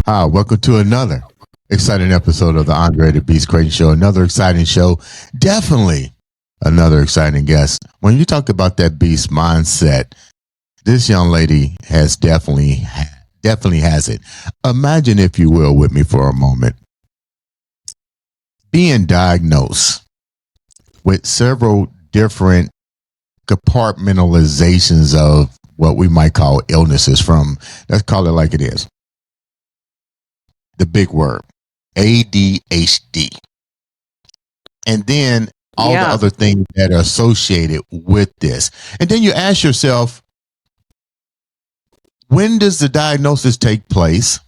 Hi, welcome to another exciting episode of the Andre the Beast Creighton Show. Another exciting show. Definitely another exciting guest. When you talk about that beast mindset, this young lady has definitely has it. Imagine, if you will, with me for a moment, being diagnosed with several different compartmentalizations of what we might call illnesses from, let's call it like it is. The big word, ADHD. And then all the other things that are associated with this. And then you ask yourself, when does the diagnosis take place?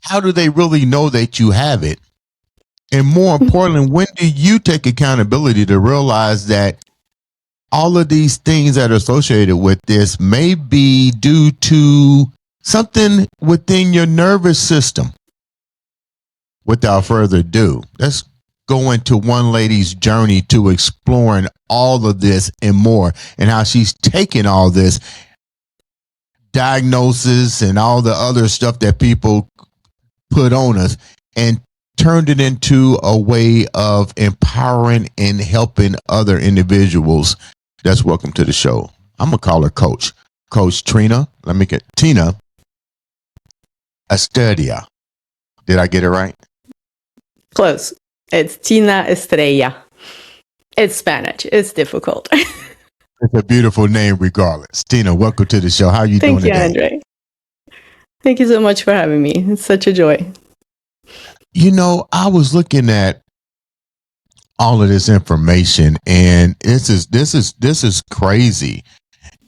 How do they really know that you have it? And more importantly, when do you take accountability to realize that all of these things that are associated with this may be due to something within your nervous system? Without further ado, let's go into one lady's journey to exploring all of this and more, and how she's taken all this diagnosis and all the other stuff that people put on us and turned it into a way of empowering and helping other individuals. That's welcome to the show. I'm going to call her Coach Tina. Let me get Tina Estrella. Did I get it right? Close. It's Tina Estrella. It's Spanish. It's difficult. It's a beautiful name regardless. Tina, welcome to the show. How are you doing today? Thank you, Andre. Thank you so much for having me. It's such a joy. You know, I was looking at all of this information, and this is crazy.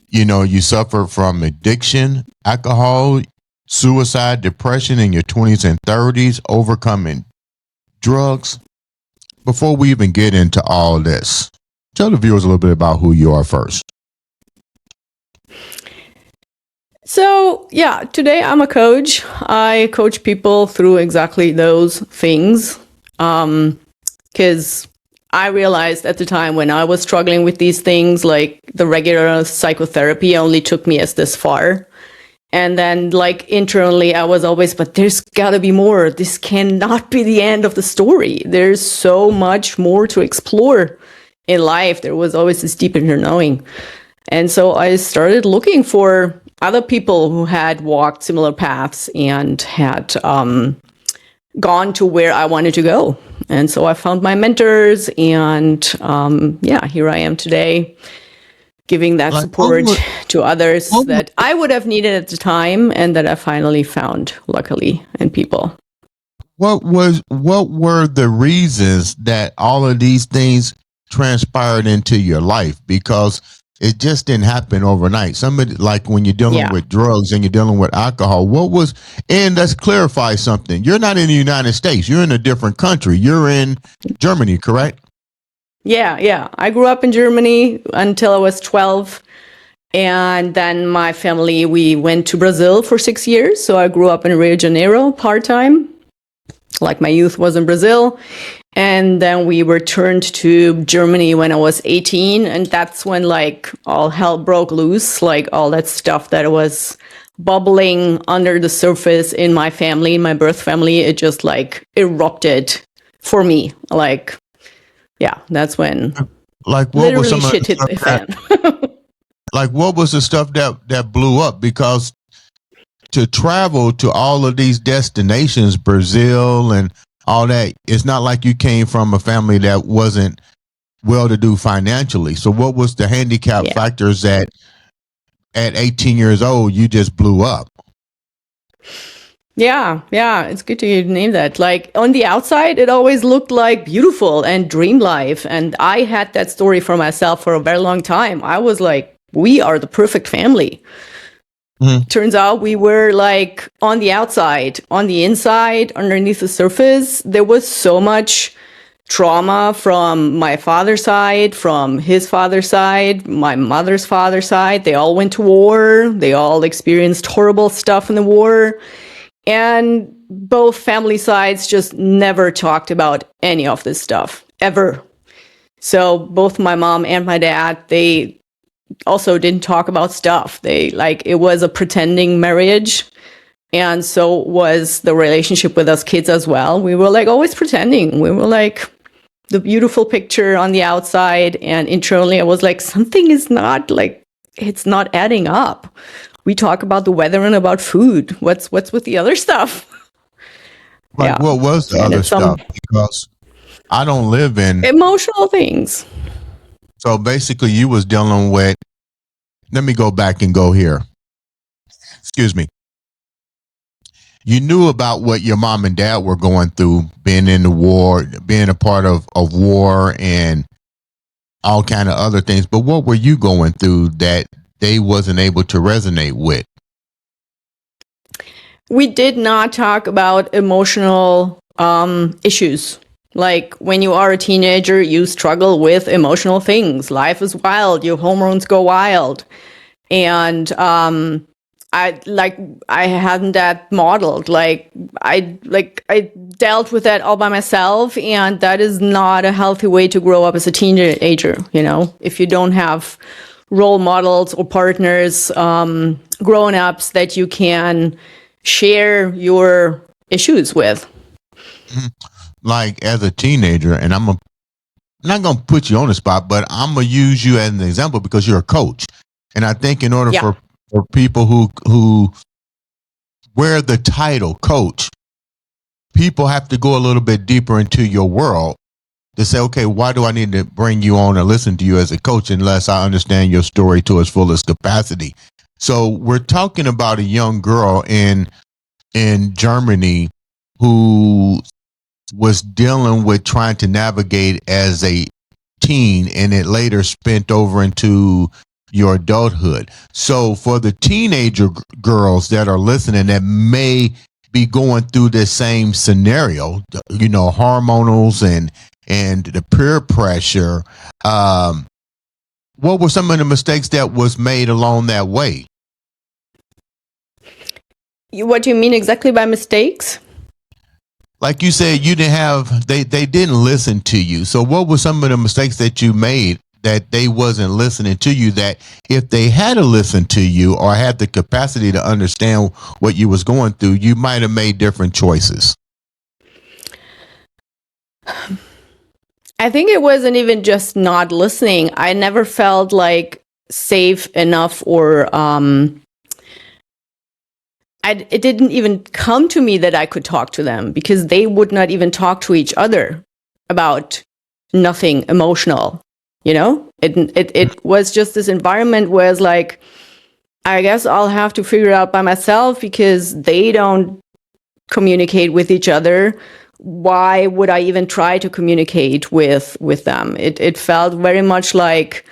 You know, you suffer from addiction, alcohol, suicide, depression in your 20s and 30s, overcoming drugs. Before we even get into all this, tell the viewers a little bit about who you are first. So, today I'm a coach. I coach people through exactly those things. Because I realized at the time when I was struggling with these things, like the regular psychotherapy only took me as this far. And then, like, internally, I was always, but there's got to be more. This cannot be the end of the story. There's so much more to explore in life. There was always this deep inner knowing. And so I started looking for other people who had walked similar paths and had gone to where I wanted to go. And so I found my mentors, and here I am today, giving that support to others that I would have needed at the time, and that I finally found, luckily, in people. What were the reasons that all of these things transpired into your life? Because it just didn't happen overnight. Somebody, like when you're dealing with drugs and you're dealing with alcohol, and let's clarify something. You're not in the United States. You're in a different country. You're in Germany, correct? Yeah. I grew up in Germany until I was 12. And then my family, we went to Brazil for 6 years. So I grew up in Rio de Janeiro part-time. Like, my youth was in Brazil. And then we returned to Germany when I was 18. And that's when, like, all hell broke loose. Like, all that stuff that was bubbling under the surface in my family, in my birth family, it just, like, erupted for me. Like, that's when, like, what was some shit hit the fan. Like, what was the stuff that blew up? Because to travel to all of these destinations, Brazil and all that, it's not like you came from a family that wasn't well-to-do financially. So what was the handicap factors that at 18 years old, you just blew up? Yeah, it's good to name that. Like, on the outside, it always looked like beautiful and dream life. And I had that story for myself for a very long time. I was like we are the perfect family. Turns out we were like on the outside, on the inside, underneath the surface. There was so much trauma from my father's side, from his father's side, my mother's father's side. They all went to war. They all experienced horrible stuff in the war. And both family sides just never talked about any of this stuff, ever. So both my mom and my dad, they also didn't talk about stuff. It was a pretending marriage. And so was the relationship with us kids as well. We were like always pretending. We were like the beautiful picture on the outside. And internally I was like, something is not like, it's not adding up. We talk about the weather and about food. What's with the other stuff? Like, what was the other stuff? Because I don't live in emotional things. So basically you was dealing with, let me go back and go here. Excuse me. You knew about what your mom and dad were going through, being in the war, being a part of war and all kind of other things. But what were you going through that they wasn't able to resonate with? We did not talk about emotional issues. Like when you are a teenager, you struggle with emotional things. Life is wild. Your hormones go wild. And I hadn't that modeled. I dealt with that all by myself, and that is not a healthy way to grow up as a teenager. You know, if you don't have role models or partners, grown-ups that you can share your issues with. Like as a teenager, and I'm not going to put you on the spot, but I'm going to use you as an example because you're a coach. And I think in order for people who wear the title coach, people have to go a little bit deeper into your world to say, okay, why do I need to bring you on or listen to you as a coach unless I understand your story to its fullest capacity? So we're talking about a young girl in Germany who was dealing with trying to navigate as a teen, and it later spent over into your adulthood. So for the teenager girls that are listening that may be going through this same scenario, you know, hormonals and the peer pressure, what were some of the mistakes that was made along that way? What do you mean exactly by mistakes? Like you said, you didn't have, they didn't listen to you. So what were some of the mistakes that you made that they wasn't listening to you, that if they had to listen to you or had the capacity to understand what you was going through, you might have made different choices? I think it wasn't even just not listening. I never felt like safe enough or it didn't even come to me that I could talk to them because they would not even talk to each other about nothing emotional. You know, it was just this environment where it's like, I guess I'll have to figure it out by myself because they don't communicate with each other. Why would I even try to communicate with them? It felt very much like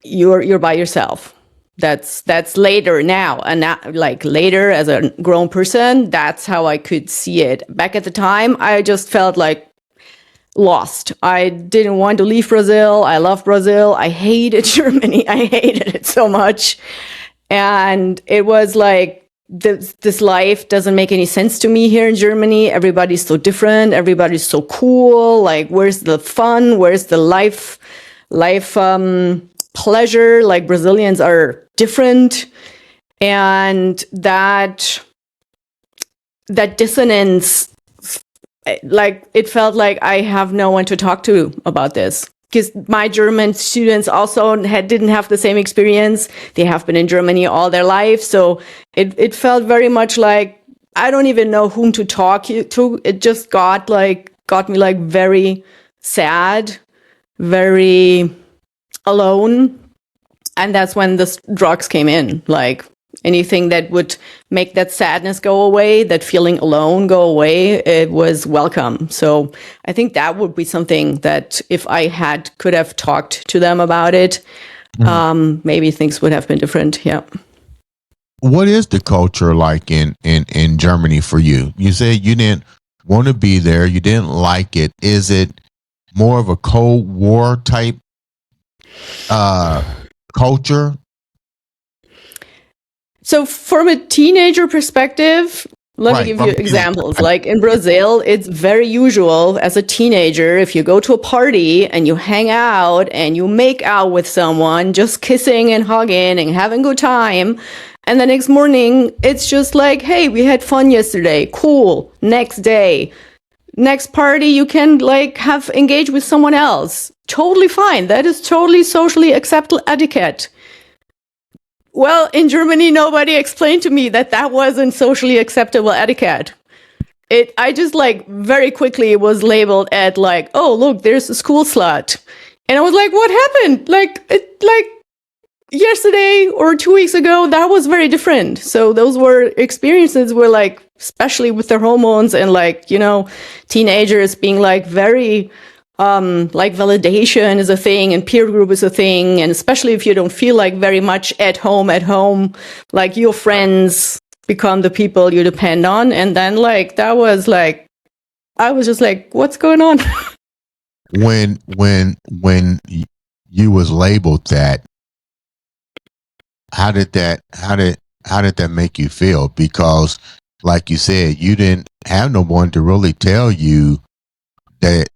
you're by yourself. That's later now, and not, like later as a grown person, that's how I could see it. Back at the time, I just felt like lost. I didn't want to leave Brazil. I love Brazil. I hated Germany. I hated it so much. And it was like, this life doesn't make any sense to me here in Germany. Everybody's so different. Everybody's so cool. Like, where's the fun? Where's the life pleasure? Like, Brazilians are different. And that dissonance, like, it felt like I have no one to talk to about this. Because my German students also didn't have the same experience. They have been in Germany all their life. So it felt very much like, I don't even know whom to talk to. It just got me like very sad, very alone. And that's when the drugs came in. Like, anything that would make that sadness go away, that feeling alone go away, it was welcome. So I think that would be something that if I could have talked to them about it, maybe things would have been different. Yeah. What is the culture like in Germany for you? You said you didn't want to be there. You didn't like it. Is it more of a Cold War type culture? So from a teenager perspective, let me give you examples. Like in Brazil, it's very usual as a teenager, if you go to a party and you hang out and you make out with someone, just kissing and hugging and having a good time. And the next morning, it's just like, hey, we had fun yesterday. Cool. Next day. Next party, you can like have engage with someone else. Totally fine. That is totally socially acceptable etiquette. Well, in Germany, nobody explained to me that wasn't socially acceptable etiquette. I just like very quickly was labeled at like, oh, look, there's a school slut. And I was like, what happened? Like yesterday or 2 weeks ago, that was very different. So those were experiences where like, especially with their hormones and like, you know, teenagers being like very, like validation is a thing and peer group is a thing. And especially if you don't feel like very much at home, like your friends become the people you depend on. And then like, that was like, I was just like, what's going on? When you was labeled that, how did that make you feel? Because like you said, you didn't have no one to really tell you that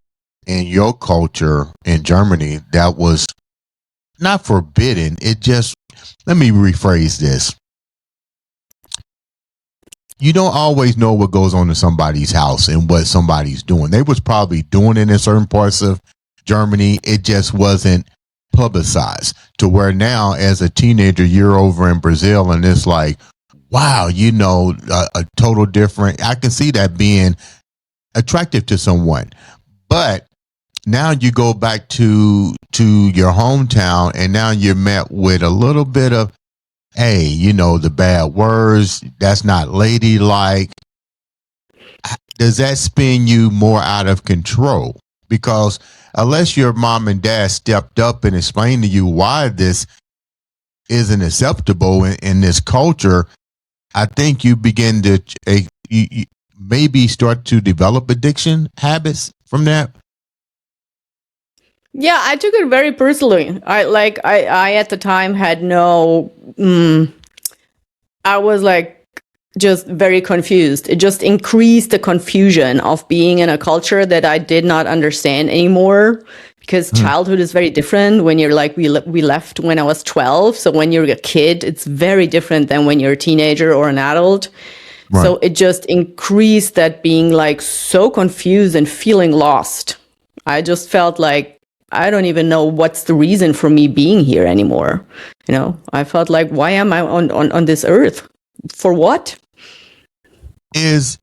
in your culture in Germany, that was not forbidden. It just, let me rephrase this. You don't always know what goes on in somebody's house and what somebody's doing. They was probably doing it in certain parts of Germany. It just wasn't publicized to where now as a teenager, you're over in Brazil and it's like, wow, you know, a total different. I can see that being attractive to someone. But now you go back to your hometown and now you're met with a little bit of, hey, you know, the bad words, that's not ladylike. Does that spin you more out of control? Because unless your mom and dad stepped up and explained to you why this isn't acceptable in this culture, I think you begin to you maybe start to develop addiction habits from that. Yeah, I took it very personally. I at the time had no, I was like just very confused. It just increased the confusion of being in a culture that I did not understand anymore, because childhood is very different when you're like, we left when I was 12. So when you're a kid, it's very different than when you're a teenager or an adult. Right. So it just increased that being like so confused and feeling lost. I just felt like, I don't even know what's the reason for me being here anymore. You know, I felt like, why am I on this earth? For what? And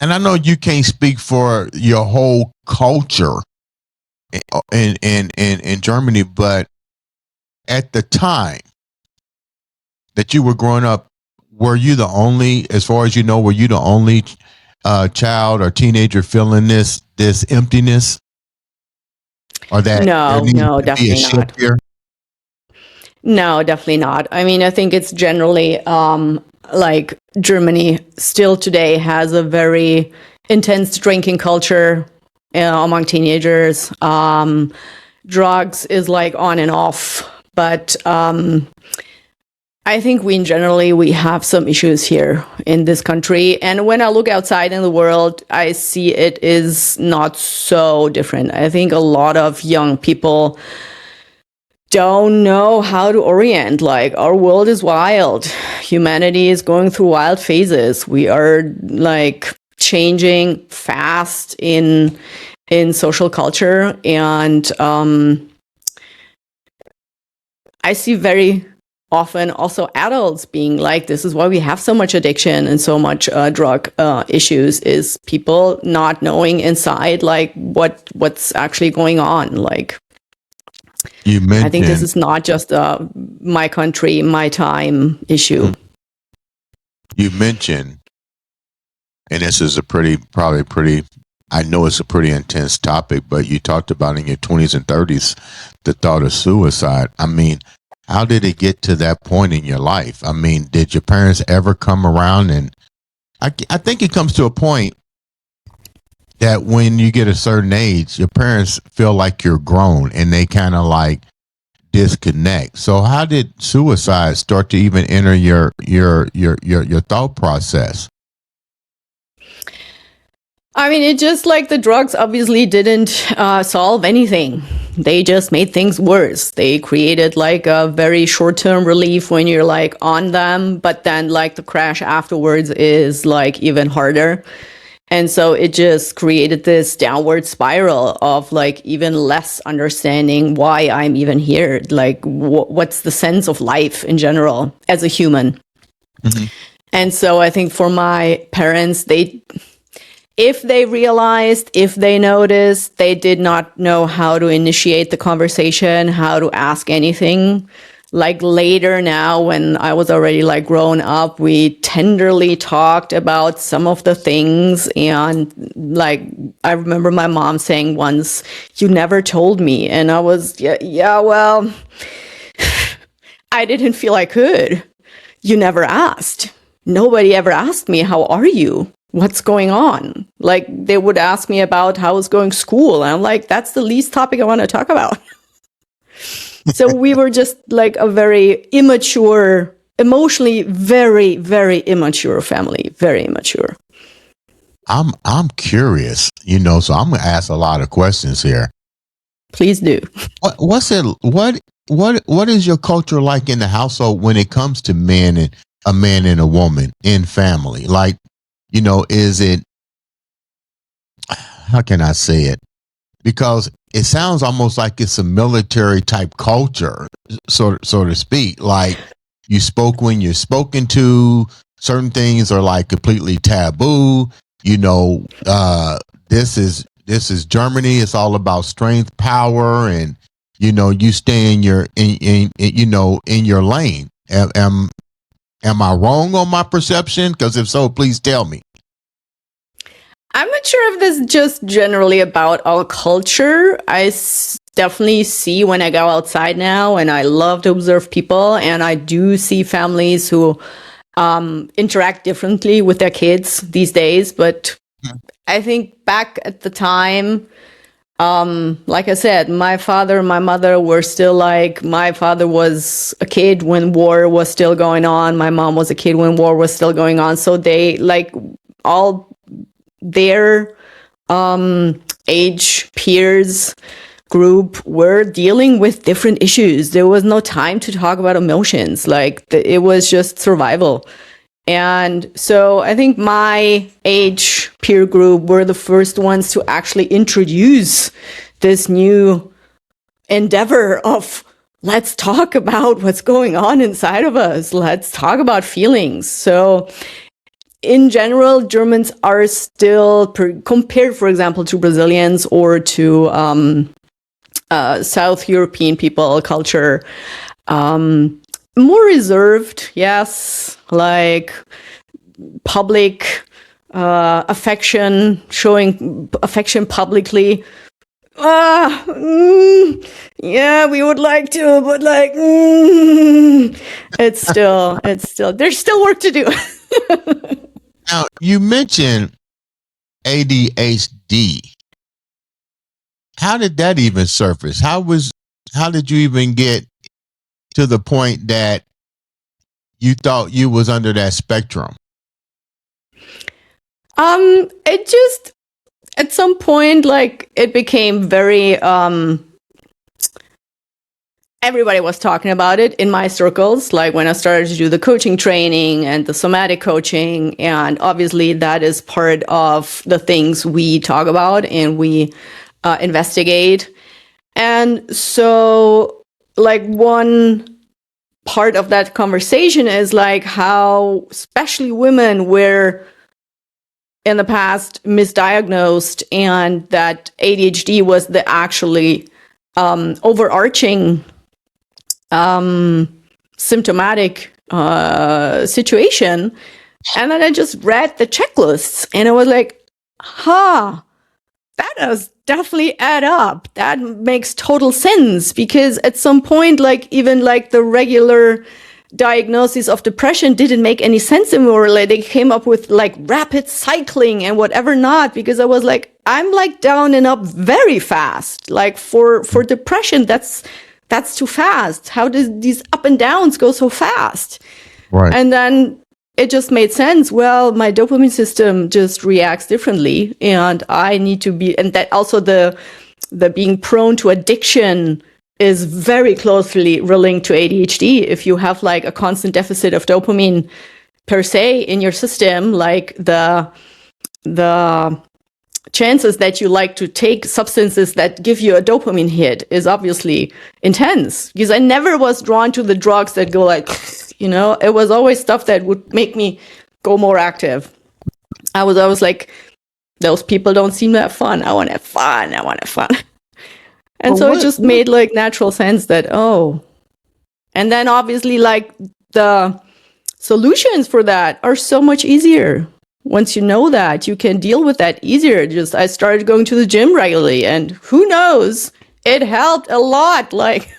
I know you can't speak for your whole culture in Germany, but at the time that you were growing up, were you the only, as far as you know, were you the only child or teenager feeling this emptiness? Or that no, definitely not. Here? No, definitely not. I mean, I think it's generally like Germany still today has a very intense drinking culture among teenagers. Drugs is like on and off, but I think we have some issues here in this country. And when I look outside in the world, I see it is not so different. I think a lot of young people don't know how to orient. Like, our world is wild. Humanity is going through wild phases. We are like changing fast in social culture. And I see very often also adults being like, this is why we have so much addiction and so much drug issues, is people not knowing inside like what's actually going on. Like, you mentioned, I think this is not just my country, my time issue. You mentioned, and this is probably pretty, I know it's a pretty intense topic, but you talked about in your 20s and 30s the thought of suicide. I mean, how did it get to that point in your life? I mean, did your parents ever come around? And I think it comes to a point that when you get a certain age, your parents feel like you're grown and they kind of like disconnect. So how did suicide start to even enter your thought process? I mean, it just like the drugs obviously didn't solve anything. They just made things worse. They created like a very short-term relief when you're like on them, but then like the crash afterwards is like even harder. And so it just created this downward spiral of like even less understanding why I'm even here. Like, what's the sense of life in general as a human? Mm-hmm. And so I think for my parents, if they realized, if they noticed, they did not know how to initiate the conversation, how to ask anything. Like later now, when I was already like grown up, we tenderly talked about some of the things. And like, I remember my mom saying once, "You never told me." And I was, yeah, well, I didn't feel I could. You never asked. Nobody ever asked me, "How are you? What's going on?" Like they would ask me about how I was going to school. And I'm like, that's the least topic I want to talk about. So we were just like a very immature, emotionally very, very immature family, very immature. I'm curious, so I'm gonna ask a lot of questions here. Please do. What is your culture like in the household when it comes to a man and a woman in family? Like, is it, how can I say it? Because it sounds almost like it's a military type culture, so to speak. Like you spoke when you're spoken to. Certain things are like completely taboo. This is Germany. It's all about strength, power, and you stay in your in your lane. Am I wrong on my perception? Because if so, please tell me. I'm not sure if this is just generally about our culture. I definitely see when I go outside now, and I love to observe people, and I do see families who interact differently with their kids these days. But I think back at the time, like I said, my father and my mother were still like, my father was a kid when war was still going on. My mom was a kid when war was still going on. So they like all their age peers group were dealing with different issues. There was no time to talk about emotions. Like it was just survival. And so I think my age peer group were the first ones to actually introduce this new endeavor of let's talk about what's going on inside of us. Let's talk about feelings. So in general, Germans are still, compared, for example, to Brazilians or to South European people culture, more reserved, yes, like public affection, showing affection publicly. Yeah, we would like to, but like, it's still, there's still work to do. Now, you mentioned ADHD. How did that even surface? How did you even get to the point that you thought you was under that spectrum? It just, at some point, like, it became very, everybody was talking about it in my circles, like when I started to do the coaching training and the somatic coaching. And obviously that is part of the things we talk about and we investigate. And so like one part of that conversation is like how especially women were in the past misdiagnosed, and that ADHD was the actually overarching symptomatic situation And then I just read the checklists and I was like, that does definitely add up. That makes total sense, because at some point, like even like the regular diagnosis of depression didn't make any sense anymore. Like they came up with like rapid cycling and whatever not, because I was like, I'm like down and up very fast. Like for depression, that's too fast. How does these up and downs go so fast? Right. And then it just made sense. Well, my dopamine system just reacts differently, and I need to be, and that also the being prone to addiction is very closely linked to ADHD. If you have like a constant deficit of dopamine per se in your system, like the chances that you like to take substances that give you a dopamine hit is obviously intense, because I never was drawn to the drugs that go like, it was always stuff that would make me go more active. I was always like, those people don't seem to have fun. I want to have fun. And so it just made like natural sense that, and then obviously like the solutions for that are so much easier. Once you know that, you can deal with that easier. I started going to the gym regularly, and who knows, it helped a lot. Like,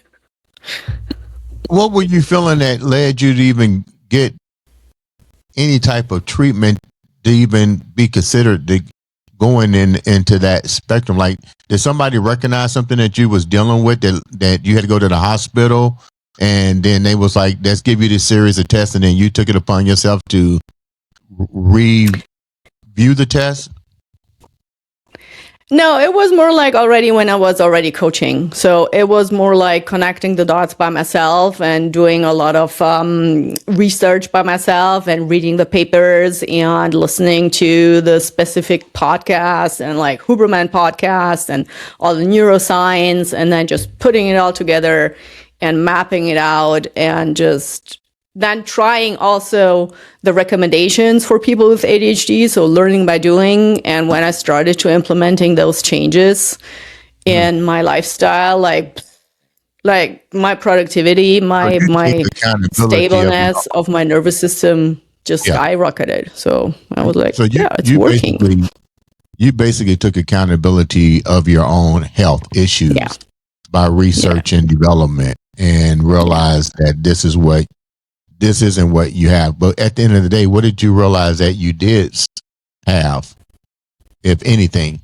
what were you feeling that led you to even get any type of treatment to even be considered to going into that spectrum? Like, did somebody recognize something that you was dealing with that you had to go to the hospital, and then they was like, let's give you this series of tests, and then you took it upon yourself to review the test? No, it was more like already when I was already coaching. So it was more like connecting the dots by myself and doing a lot of research by myself and reading the papers and listening to the specific podcasts and like Huberman podcast and all the neuroscience, and then just putting it all together and mapping it out, and just then trying also the recommendations for people with ADHD, so learning by doing. And when I started to implementing those changes in my lifestyle, like my productivity, my stableness of my nervous system just skyrocketed. So I was like, it's working. You basically took accountability of your own health issues by research and development, and realized that this isn't what you have. But at the end of the day, what did you realize that you did have, if anything?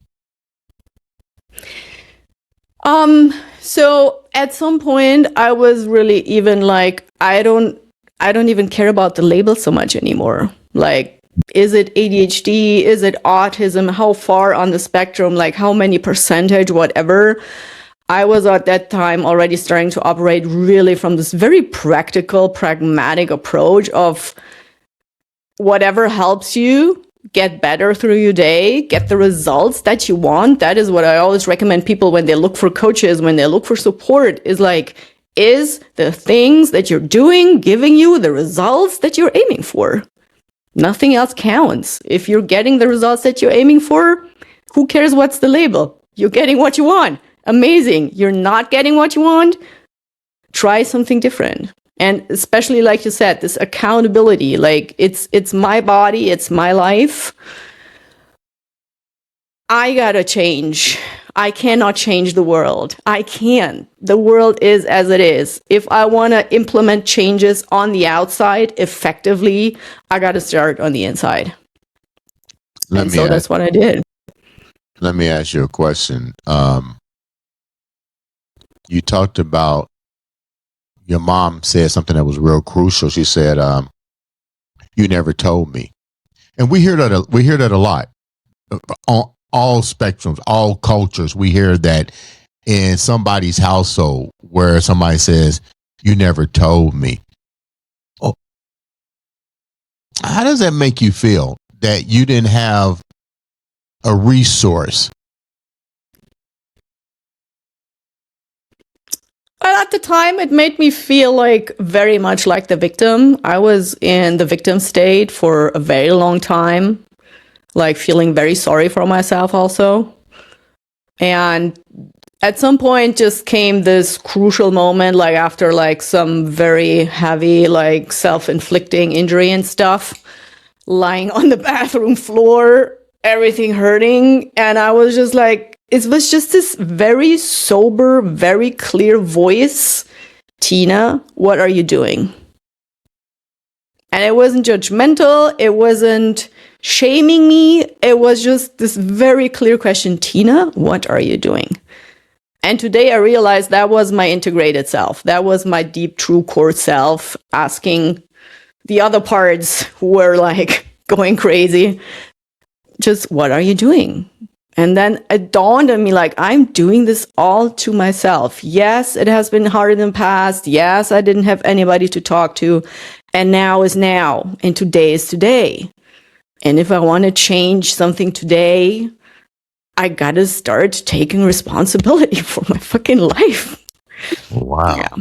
So at some point I was really even like, I don't even care about the label so much anymore. Like, is it ADHD? Is it autism? How far on the spectrum? Like, how many percentage, whatever. I was at that time already starting to operate really from this very practical, pragmatic approach of whatever helps you get better through your day, get the results that you want. That is what I always recommend people when they look for coaches, when they look for support, is like, is the things that you're doing giving you the results that you're aiming for? Nothing else counts. If you're getting the results that you're aiming for, who cares what's the label? You're getting what you want. Amazing. You're not getting what you want, try something different. And especially, like you said, this accountability, like it's my body, it's my life. I gotta change. I cannot change the world. I can't. The world is as it is. If I want to implement changes on the outside effectively, I gotta start on the inside. That's what I did. Let me ask you a question. You talked about your mom said something that was real crucial. She said, "You never told me," and we hear that a lot on all spectrums, all cultures. We hear that in somebody's household where somebody says, "You never told me." Oh, how does that make you feel that you didn't have a resource? Well, at the time, it made me feel like very much like the victim. I was in the victim state for a very long time, like feeling very sorry for myself also. And at some point just came this crucial moment, like after like some very heavy, like self-inflicting injury and stuff. lying on the bathroom floor, everything hurting. And I was just like, it was just this very sober, very clear voice. Tina, what are you doing? And it wasn't judgmental. It wasn't shaming me. It was just this very clear question. Tina, what are you doing? And today I realized that was my integrated self. That was my deep, true core self asking the other parts who were like going crazy, just what are you doing? And then it dawned on me, like, I'm doing this all to myself. Yes, it has been hard in the past. Yes, I didn't have anybody to talk to. And now is now. And today is today. And if I want to change something today, I got to start taking responsibility for my fucking life. Wow. Yeah.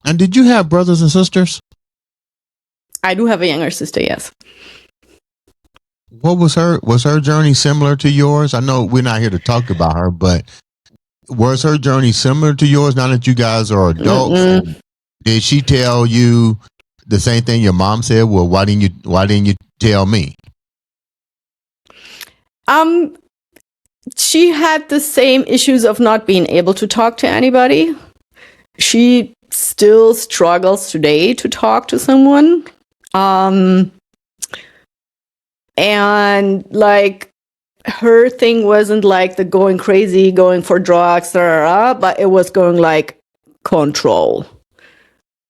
And did you have brothers and sisters? I do have a younger sister, yes. What was her journey similar to yours? I know we're not here to talk about her, but was her journey similar to yours now that you guys are adults? Did she tell you the same thing your mom said? Well, why didn't you tell me? She had the same issues of not being able to talk to anybody. She still struggles today to talk to someone. And like her thing wasn't like the going crazy, going for drugs, but it was going like control.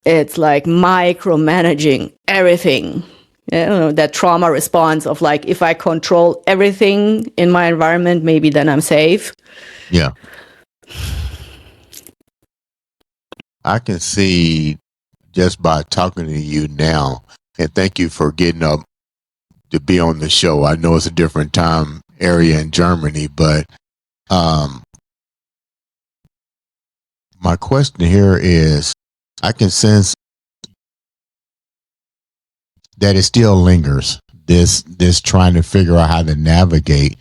It's like micromanaging everything. You know, that trauma response of like, if I control everything in my environment, maybe then I'm safe. Yeah. I can see just by talking to you now, and thank you for getting up to be on the show. I know it's a different time area in Germany, but my question here is, I can sense that it still lingers. This trying to figure out how to navigate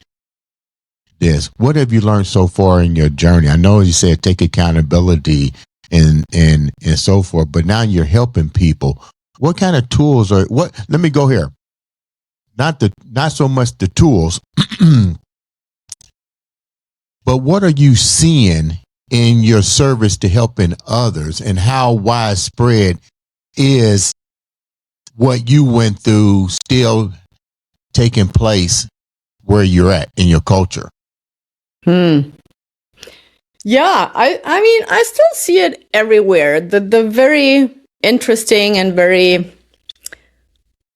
this. What have you learned so far in your journey? I know you said take accountability and so forth, but now you're helping people. What kind of tools are what? Let me go here. Not so much the tools, but what are you seeing in your service to helping others, and how widespread is what you went through still taking place where you're at in your culture? Yeah, I mean, I still see it everywhere. The very interesting and very,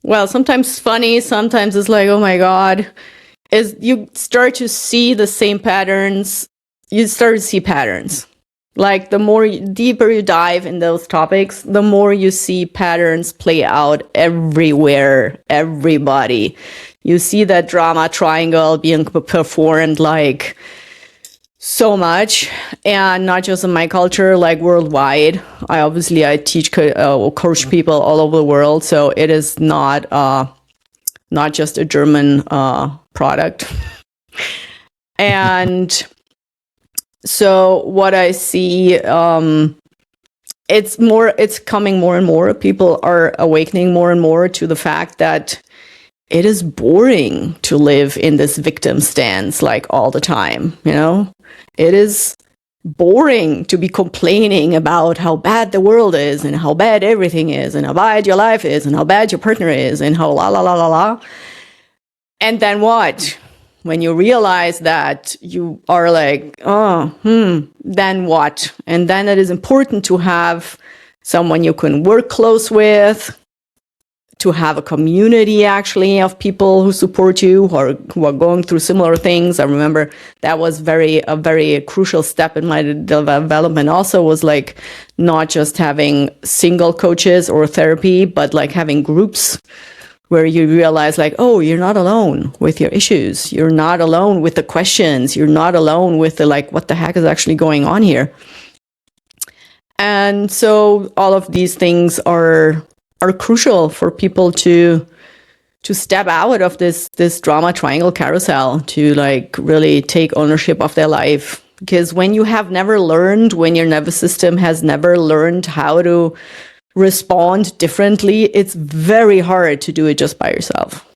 well, sometimes funny, sometimes it's like, oh my God, is you start to see the same patterns. You start to see patterns. Like the more deeper you dive in those topics, the more you see patterns play out everywhere, everybody. You see that drama triangle being performed like so much, and not just in my culture, like worldwide. I teach coach people all over the world, so it is not just a German product. And so what I see, it's coming more and more. People are awakening more and more to the fact that it is boring to live in this victim stance like all the time, you know? It is boring to be complaining about how bad the world is and how bad everything is and how bad your life is and how bad your partner is and how la la la la la. And then what? When you realize that, you are like, then what? And then it is important to have someone you can work close with, to have a community actually of people who support you, who are going through similar things. I remember that was a very crucial step in my development also, was like not just having single coaches or therapy, but like having groups where you realize like, oh, you're not alone with your issues. You're not alone with the questions. You're not alone with the like, what the heck is actually going on here? And so all of these things are crucial for people to step out of this drama triangle carousel, to like really take ownership of their life. Because when you have never learned, when your nervous system has never learned how to respond differently, it's very hard to do it just by yourself.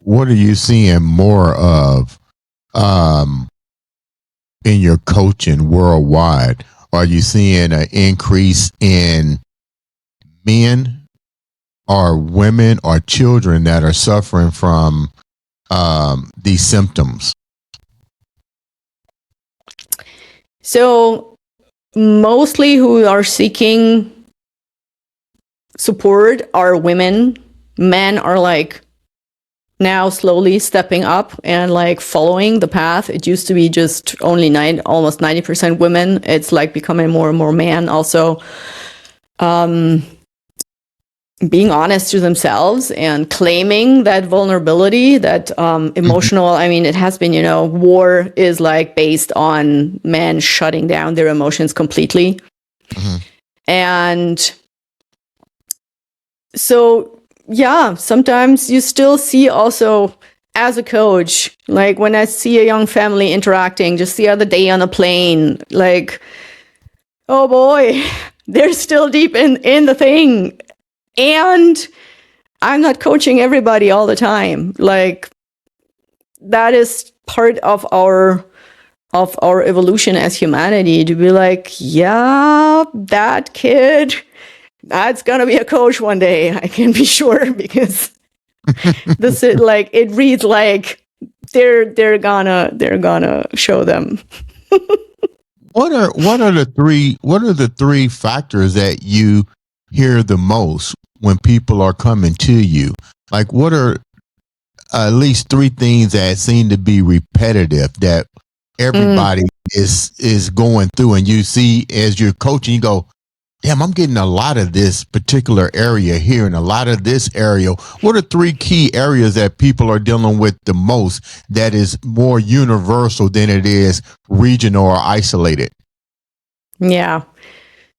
what are you seeing more of um, in your coaching worldwide? Are you seeing an increase in men or women or children that are suffering from these symptoms? So mostly who are seeking support are women. Men are like now slowly stepping up and like following the path. It used to be just only almost 90% women. It's like becoming more and more men also being honest to themselves and claiming that vulnerability, that emotional, I mean, it has been, war is like based on men shutting down their emotions completely. Mm-hmm. And so, yeah, sometimes you still see also as a coach, like when I see a young family interacting just the other day on a plane, like, oh boy, they're still deep in the thing. And I'm not coaching everybody all the time. Like that is part of our evolution as humanity to be like, yeah, that kid, that's gonna be a coach one day. I can be sure because this is like it reads like they're gonna show them. What are the three factors that you hear the most when people are coming to you? Like, what are at least three things that seem to be repetitive that everybody is going through, and you see as you're coaching, you go, damn, I'm getting a lot of this particular area here and a lot of this area. What are three key areas that people are dealing with the most that is more universal than it is regional or isolated? Yeah.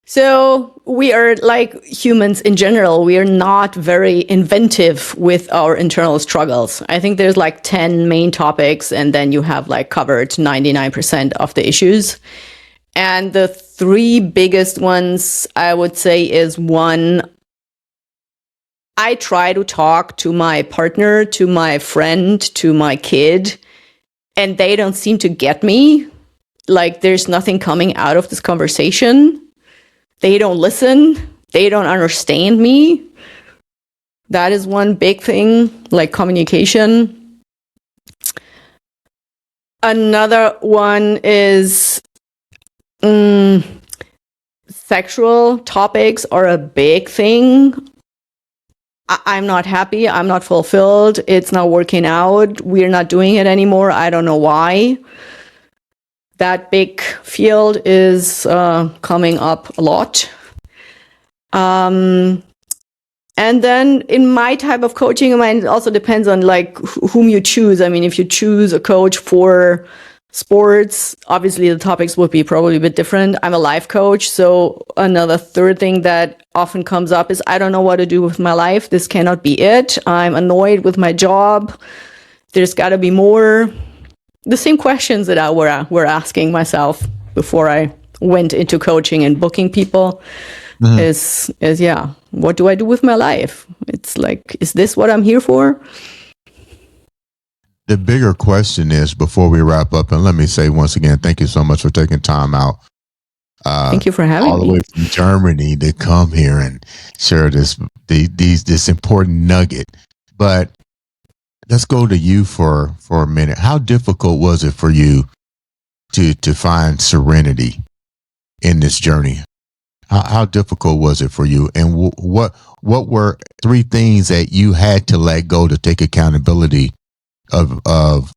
So we are like humans in general, we are not very inventive with our internal struggles. I think there's like 10 main topics, and then you have like covered 99% of the issues. And the three biggest ones I would say is one, I try to talk to my partner, to my friend, to my kid, and they don't seem to get me. Like there's nothing coming out of this conversation. They don't listen. They don't understand me. That is one big thing, like communication. Another one is sexual topics are a big thing. I'm not happy. I'm not fulfilled. It's not working out. We're not doing it anymore. I don't know why. That big field is coming up a lot. And then in my type of coaching, I mean, it also depends on like whom you choose. I mean, if you choose a coach for sports, obviously the topics would be probably a bit different. I'm a life coach. So another third thing that often comes up is I don't know what to do with my life. This cannot be it. I'm annoyed with my job. There's got to be more. The same questions that I were asking myself before I went into coaching and booking people is yeah, what do I do with my life? It's like, is this what I'm here for? The bigger question is, before we wrap up, and let me say once again, thank you so much for taking time out. Thank you for having me. All the way from Germany to come here and share this important nugget. But let's go to you for a minute. How difficult was it for you to find serenity in this journey? How difficult was it for you? And what were three things that you had to let go to take accountability of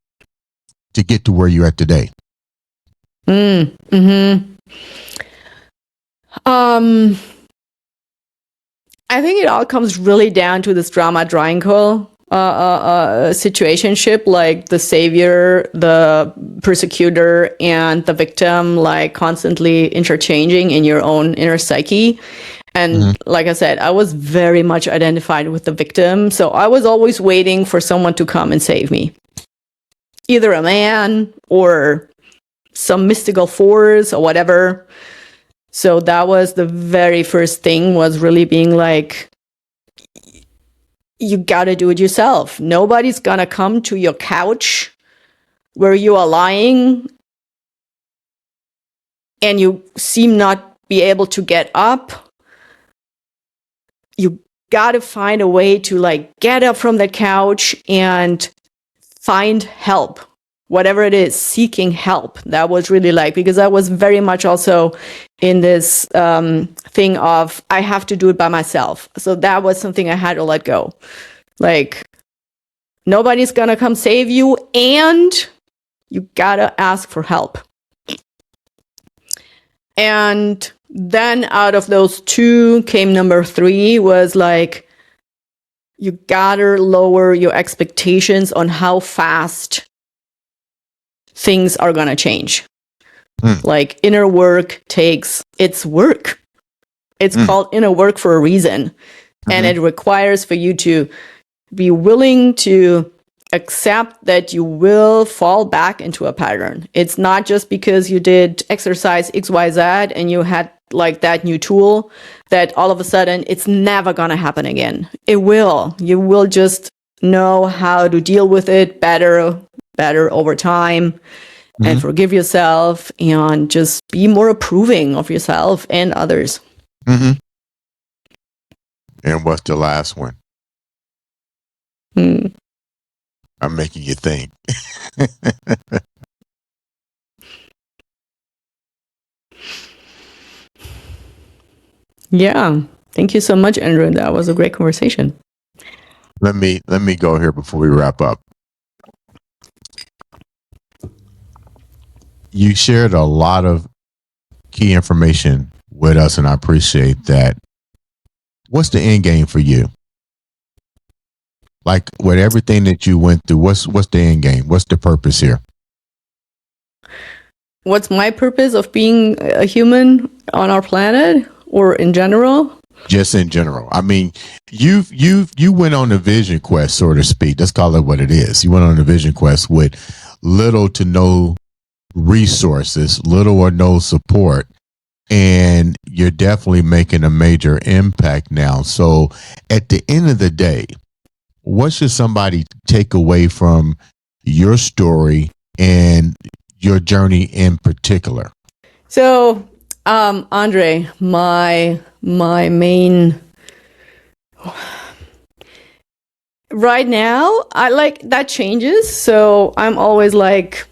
to get to where you're at today? I think it all comes really down to this drama triangle situationship, like the savior, the persecutor, and the victim, like constantly interchanging in your own inner psyche. And like I said, I was very much identified with the victim. So I was always waiting for someone to come and save me. Either a man or some mystical force or whatever. So that was the very first thing, was really being like, you got to do it yourself. Nobody's going to come to your couch where you are lying and you seem not be able to get up. You got to find a way to like get up from the couch and find help, whatever it is, seeking help. That was really like, because I was very much also in this thing of I have to do it by myself. So that was something I had to let go. Like, nobody's gonna come save you, and you gotta ask for help. And then out of those two came number 3, was like, you gotta lower your expectations on how fast things are gonna change. Like, inner work takes its work. It's called inner work for a reason. And it requires for you to be willing to accept that you will fall back into a pattern. It's not just because you did exercise XYZ and you had like that new tool that all of a sudden it's never going to happen again. It will. You will just know how to deal with it better over time, and forgive yourself and just be more approving of yourself and others. And what's the last one? I'm making you think. Yeah. Thank you so much, Andrew. That was a great conversation. Let me go here before we wrap up. You shared a lot of key information with us, and I appreciate that. What's the end game for you? Like, with everything that you went through, what's the end game? What's the purpose here? What's my purpose of being a human on our planet, or in general? Just in general. I mean, you went on a vision quest, so to speak. Let's call it what it is. You went on a vision quest with little to no resources, little or no support, and you're definitely making a major impact now. So at the end of the day, what should somebody take away from your story and your journey in particular? So, Andre, my main right now, I like that changes. So I'm always like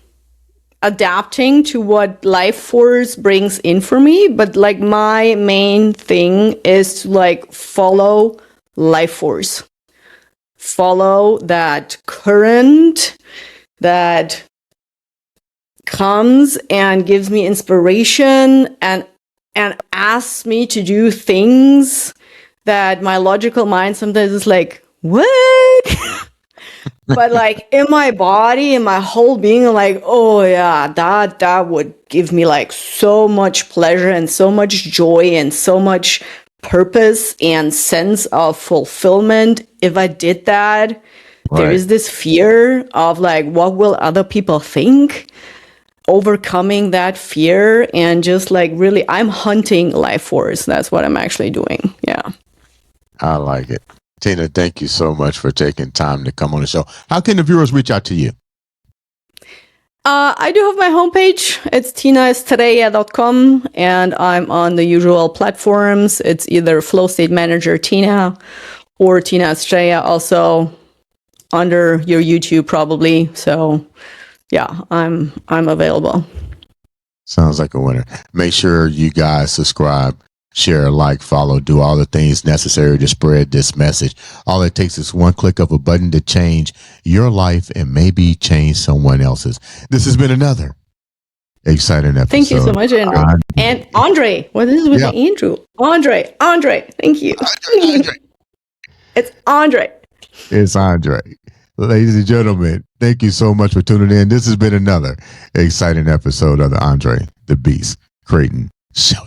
adapting to what life force brings in for me. But like my main thing is to like follow life force. Follow that current that comes and gives me inspiration and asks me to do things that my logical mind sometimes is like, what? But like in my body, in my whole being, I'm like, oh yeah, that would give me like so much pleasure and so much joy and so much purpose and sense of fulfillment if I did that. Right. There is this fear of like, what will other people think? Overcoming that fear and just like really, I'm hunting life force. That's what I'm actually doing. Yeah. I like it. Tina, thank you so much for taking time to come on the show. How can the viewers reach out to you? I do have my homepage. It's tinaestrella.com, and I'm on the usual platforms. It's either Flow State Manager Tina or Tina Estrella, also under your YouTube probably. So yeah, I'm available. Sounds like a winner. Make sure you guys subscribe, share, like, follow, do all the things necessary to spread this message. All it takes is one click of a button to change your life and maybe change someone else's. This has been another exciting episode. Thank you so much, Andrew. And Andre. Well, this is with Andrew. Andre. Thank you. Andre. It's Andre. It's Andre. Ladies and gentlemen, thank you so much for tuning in. This has been another exciting episode of the Andre the Beast Creighton Show.